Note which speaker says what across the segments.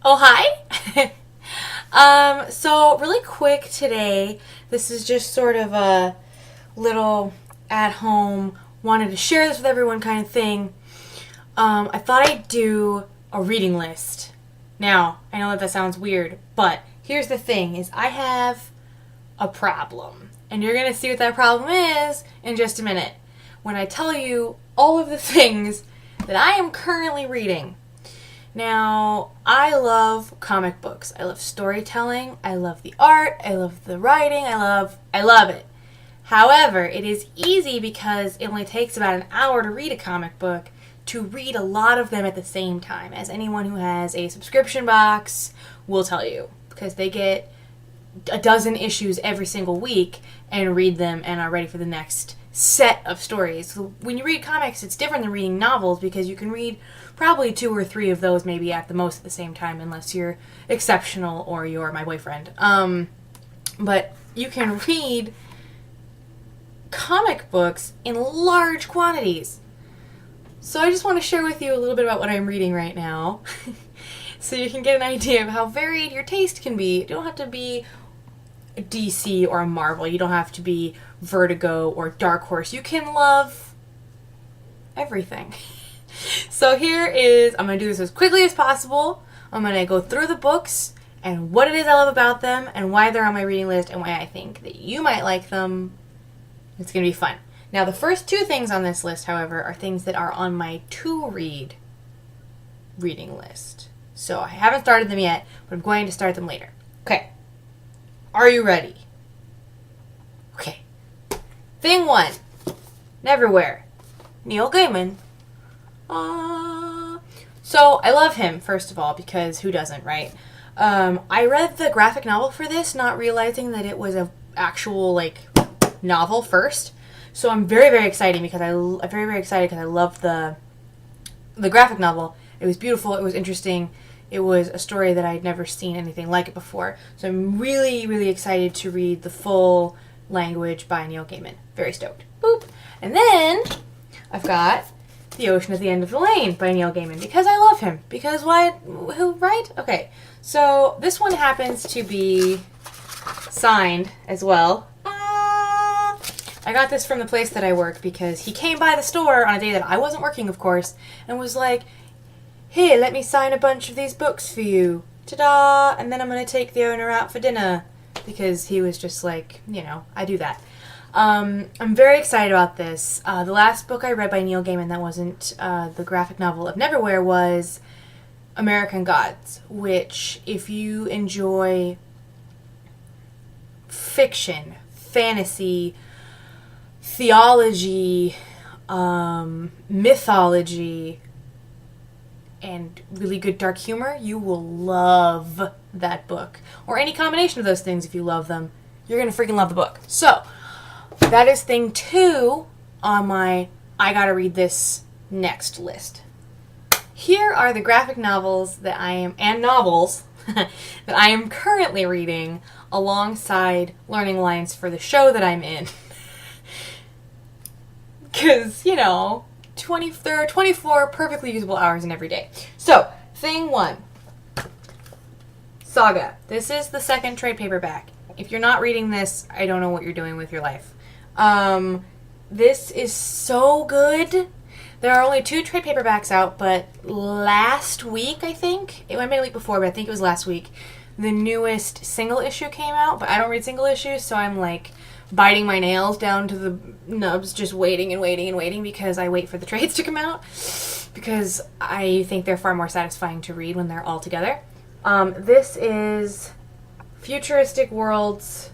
Speaker 1: Oh, hi. So really quick today, this is just sort of a little at home, wanted to share this with everyone kind of thing. I thought I'd do a reading list. Now, I know that sounds weird, but here's the thing is I have a problem. And you're going to see what that problem is in just a minute when I tell you all of the things that I am currently reading. Now, I love comic books. I love storytelling. I love the art. I love the writing. I love it. However, it is easy because it only takes about an hour to read a comic book to read a lot of them at the same time, as anyone who has a subscription box will tell you, because they get a dozen issues every single week and read them and are ready for the next set of stories. So when you read comics, it's different than reading novels because you can read probably 2 or 3 of those maybe at the most at the same time, unless you're exceptional or you're my boyfriend. But you can read comic books in large quantities. So I just want to share with you a little bit about what I'm reading right now so you can get an idea of how varied your taste can be. You don't have to be a DC or a Marvel. You don't have to be Vertigo or Dark Horse. You can love everything. So here is, I'm going to do this as quickly as possible. I'm going to go through the books and what it is I love about them and why they're on my reading list and why I think that you might like them. It's going to be fun. Now, the first 2 things on this list, however, are things that are on my to-read reading list. So I haven't started them yet, but I'm going to start them later. Okay. Are you ready? Okay. Thing 1. Neverwhere. Neil Gaiman. So I love him, first of all, because who doesn't, right? I read the graphic novel for this, not realizing that it was a actual, novel first. So I'm very, very excited because I'm very, very excited because I love the graphic novel. It was beautiful. It was interesting. It was a story that I'd never seen anything like it before. So I'm really, really excited to read the full language by Neil Gaiman. Very stoked. Boop. And then I've got The Ocean at the End of the Lane by Neil Gaiman because I love him. Because why? Who? Right? Okay. So this one happens to be signed as well. I got this from the place that I work because he came by the store on a day that I wasn't working, of course, and was like, "Here, let me sign a bunch of these books for you. Ta-da! And then I'm going to take the owner out for dinner." Because he was just like, I do that. I'm very excited about this. The last book I read by Neil Gaiman that wasn't the graphic novel of Neverwhere was American Gods, which, if you enjoy fiction, fantasy, theology, mythology, and really good dark humor, you will love that book. Or any combination of those things if you love them. You're going to freaking love the book. So, that is thing 2 on my I gotta read this next list. Here are the graphic novels and novels that I am currently reading alongside learning lines for the show that I'm in. Because, there are 24 perfectly usable hours in every day. So, thing 1. Saga. This is the second trade paperback. If you're not reading this, I don't know what you're doing with your life. This is so good. There are only 2 trade paperbacks out, but last week, I think, it might have been a week before, but I think it was last week, the newest single issue came out, but I don't read single issues, so I'm biting my nails down to the nubs, just waiting and waiting and waiting because I wait for the trades to come out because I think they're far more satisfying to read when they're all together. This is Futuristic Worlds,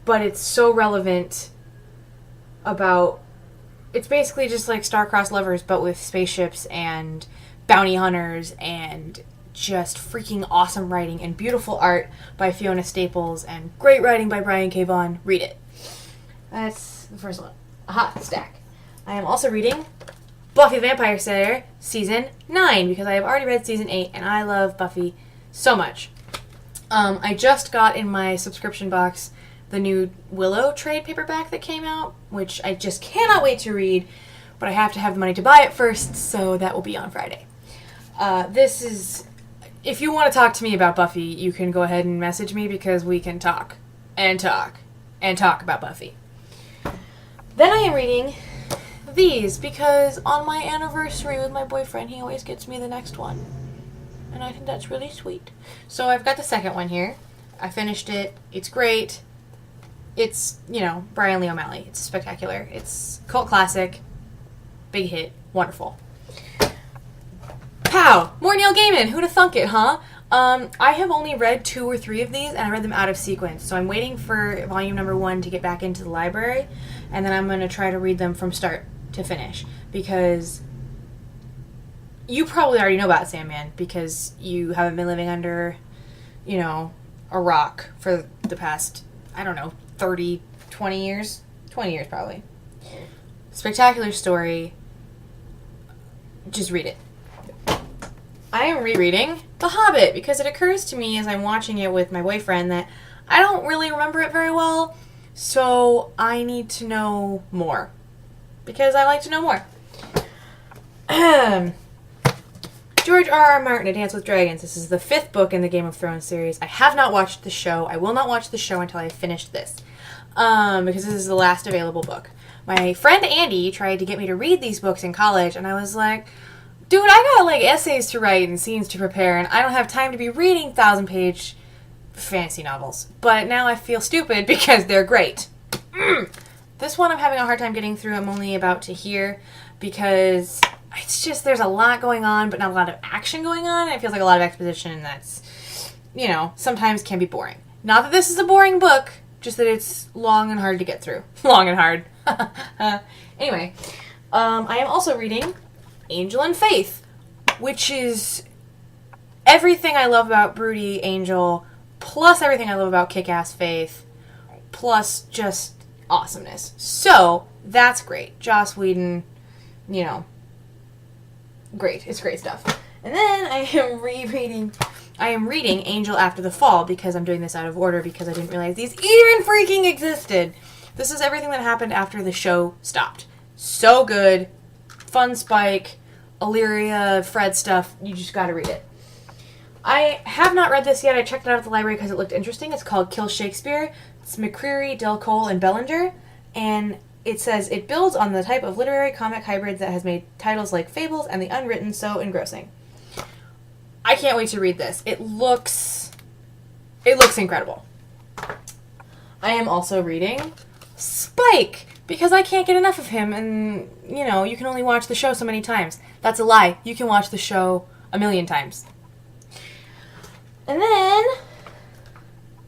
Speaker 1: but it's so relevant about... It's basically just like Star-Crossed Lovers, but with spaceships and bounty hunters and just freaking awesome writing and beautiful art by Fiona Staples and great writing by Brian K. Vaughan. Read it. That's the first one. Aha, stack. I am also reading Buffy the Vampire Slayer Season 9 because I have already read Season 8 and I love Buffy so much. I just got in my subscription box the new Willow trade paperback that came out, which I just cannot wait to read, but I have to have the money to buy it first, so that will be on Friday. This is if you want to talk to me about Buffy, you can go ahead and message me because we can talk and talk and talk about Buffy. Then I am reading these because on my anniversary with my boyfriend, he always gets me the next one. And I think that's really sweet. So I've got the second one here. I finished it. It's great. It's, Brian Lee O'Malley. It's spectacular. It's cult classic. Big hit. Wonderful. Pow! More Neil Gaiman. Who'da thunk it, huh? I have only read 2 or 3 of these, and I read them out of sequence. So I'm waiting for volume number 1 to get back into the library, and then I'm going to try to read them from start to finish. Because you probably already know about Sandman, because you haven't been living under, a rock for the past, 30, 20 years? 20 years, probably. Spectacular story. Just read it. I am rereading The Hobbit because it occurs to me as I'm watching it with my boyfriend that I don't really remember it very well, so I need to know more. Because I like to know more. George R.R. Martin, A Dance with Dragons. This is the 5th book in the Game of Thrones series. I have not watched the show. I will not watch the show until I finish this. Because this is the last available book. My friend Andy tried to get me to read these books in college, and I was like, dude, I got, essays to write and scenes to prepare, and I don't have time to be reading 1,000-page fantasy novels. But now I feel stupid because they're great. This one I'm having a hard time getting through. I'm only about to hear because it's just there's a lot going on, but not a lot of action going on, and it feels like a lot of exposition, and that's, sometimes can be boring. Not that this is a boring book, just that it's long and hard to get through. Long and hard. Anyway, I am also reading Angel and Faith, which is everything I love about Broody Angel, plus everything I love about Kick-Ass Faith, plus just awesomeness. So, that's great. Joss Whedon, great. It's great stuff. And then I am reading Angel After the Fall because I'm doing this out of order because I didn't realize these even freaking existed. This is everything that happened after the show stopped. So good. Fun Spike, Illyria, Fred stuff. You just gotta read it. I have not read this yet. I checked it out at the library because it looked interesting. It's called Kill Shakespeare. It's McCreary, Del Cole, and Bellinger. And it says, it builds on the type of literary comic hybrid that has made titles like Fables and The Unwritten so engrossing. I can't wait to read this. It looks incredible. I am also reading Spike because I can't get enough of him, and, you can only watch the show so many times. That's a lie. You can watch the show 1,000,000 times. And then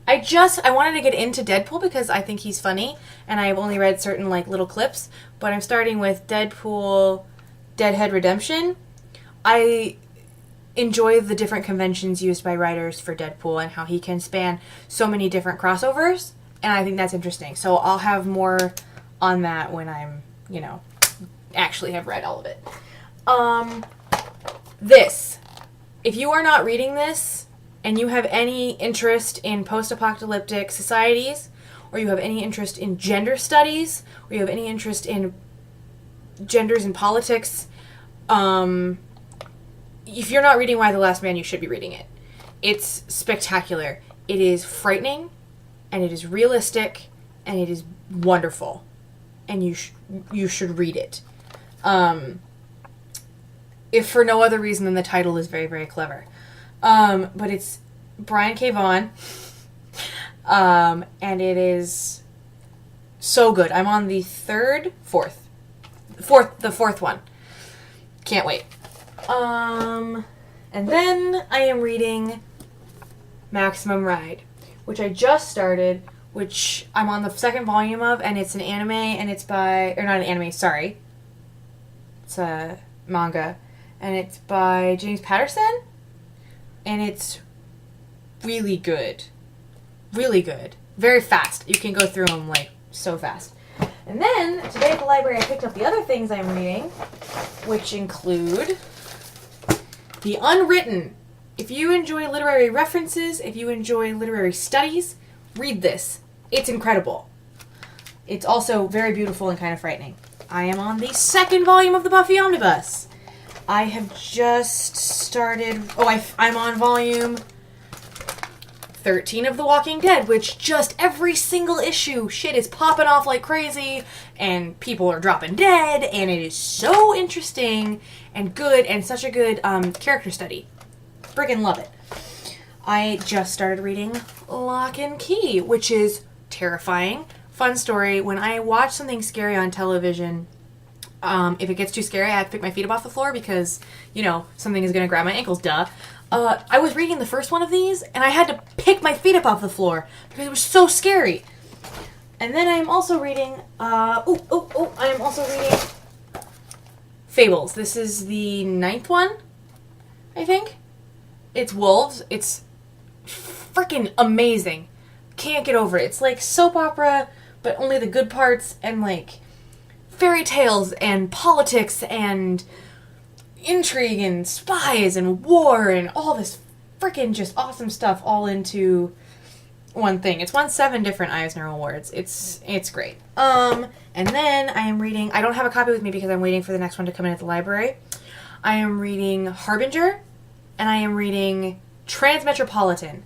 Speaker 1: I wanted to get into Deadpool because I think he's funny, and I've only read certain, little clips, but I'm starting with Deadpool Deadhead Redemption. I enjoy the different conventions used by writers for Deadpool and how he can span so many different crossovers, and I think that's interesting. So I'll have more on that when I'm, actually have read all of it. This. If you are not reading this, and you have any interest in post-apocalyptic societies, or you have any interest in gender studies, or you have any interest in genders and politics, if you're not reading Y the Last Man, you should be reading it. It's spectacular. It is frightening, and it is realistic, and it is wonderful. And you should read it. If for no other reason than the title is very, very clever. But it's Brian K. Vaughan. And it is so good. I'm on the fourth one. Can't wait. And then I am reading Maximum Ride, which I just started, which I'm on the 2nd volume of, and it's an anime, and it's by, or not an anime, sorry. It's a manga, and it's by James Patterson, and it's really good. Really good. Very fast. You can go through them, so fast. And then, today at the library, I picked up the other things I'm reading, which include The Unwritten. If you enjoy literary references, if you enjoy literary studies, read this. It's incredible. It's also very beautiful and kind of frightening. I am on the 2nd volume of the Buffy Omnibus. I have just started... Oh, I'm on volume 13 of The Walking Dead, which just every single issue, shit is popping off like crazy, and people are dropping dead, and it is so interesting and good, and such a good character study. Friggin' love it. I just started reading Lock and Key, which is terrifying. Fun story. When I watch something scary on television, if it gets too scary, I have to pick my feet up off the floor because, something is going to grab my ankles, duh. I was reading the first one of these, and I had to pick my feet up off the floor because it was so scary. And then I am also reading, I am also reading Fables. This is the 9th one, I think. It's Wolves. It's freaking amazing. Can't get over it. It's like soap opera, but only the good parts, and like fairy tales and politics and intrigue and spies and war and all this freaking just awesome stuff all into one thing. It's won 7 different Eisner Awards. It's great. And then I am reading, I don't have a copy with me because I'm waiting for the next one to come in at the library. I am reading Harbinger, and I am reading Transmetropolitan.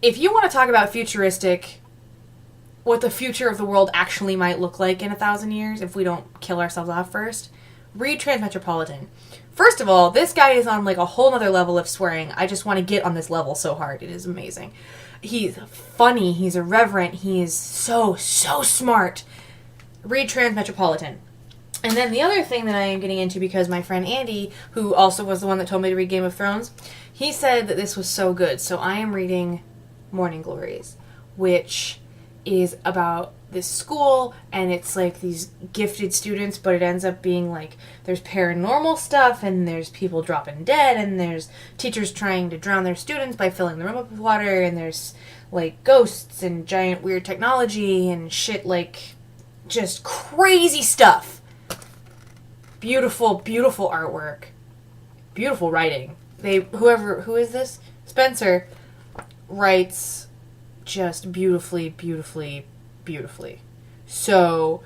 Speaker 1: If you want to talk about futuristic, what the future of the world actually might look like in 1,000 years if we don't kill ourselves off first, read Transmetropolitan. First of all, this guy is on like a whole other level of swearing. I just want to get on this level so hard. It is amazing. He's funny. He's irreverent. He is so smart. Read Transmetropolitan. And then the other thing that I am getting into, because my friend Andy, who also was the one that told me to read Game of Thrones, he said that this was so good. So I am reading Morning Glories, which is about this school, and it's like these gifted students, but it ends up being like there's paranormal stuff, and there's people dropping dead, and there's teachers trying to drown their students by filling the room up with water, and there's like ghosts and giant weird technology and shit, like just crazy stuff. Beautiful artwork, beautiful writing. Who is this? Spencer writes just beautifully. So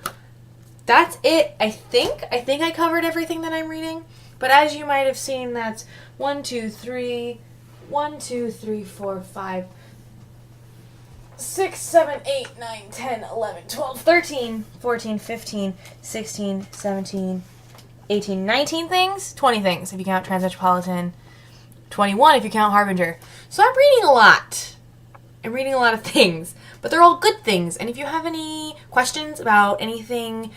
Speaker 1: that's it. I think I covered everything that I'm reading. But as you might have seen, that's 1, 2, 3, 4, 5, 6, 7, 8, 9, 10, 11, 12, 13, 14, 15, 16, 17, 18, 19 things? 20 things if you count Transmetropolitan. 21 if you count Harbinger. So I'm reading a lot. I'm reading a lot of things, but they're all good things. And if you have any questions about anything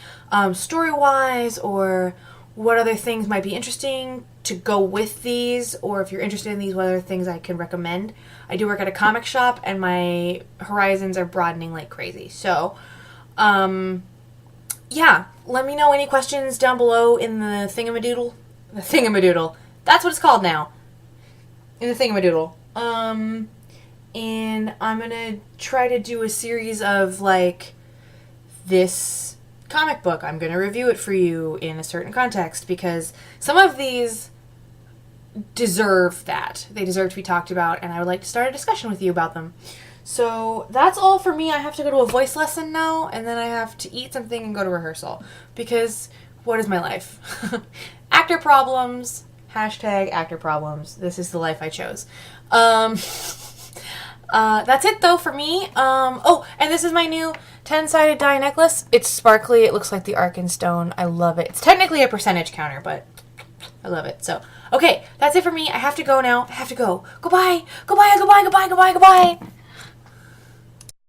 Speaker 1: story-wise, or what other things might be interesting to go with these, or if you're interested in these, what other things I can recommend. I do work at a comic shop, and my horizons are broadening like crazy. So, yeah, let me know any questions down below in the thingamadoodle. The thingamadoodle. That's what it's called now. In the thingamadoodle. And I'm gonna try to do a series of, like, this comic book. I'm gonna review it for you in a certain context, because some of these deserve that. They deserve to be talked about, and I would like to start a discussion with you about them. So that's all for me. I have to go to a voice lesson now, and then I have to eat something and go to rehearsal, because what is my life? Actor problems. Hashtag actor problems. This is the life I chose. That's it though for me. Oh, and this is my new 10-sided die necklace. It's sparkly. It looks like the Arkenstone. I love it. It's technically a percentage counter, but I love it. So, okay, that's it for me. I have to go now. I have to go. Goodbye. Goodbye.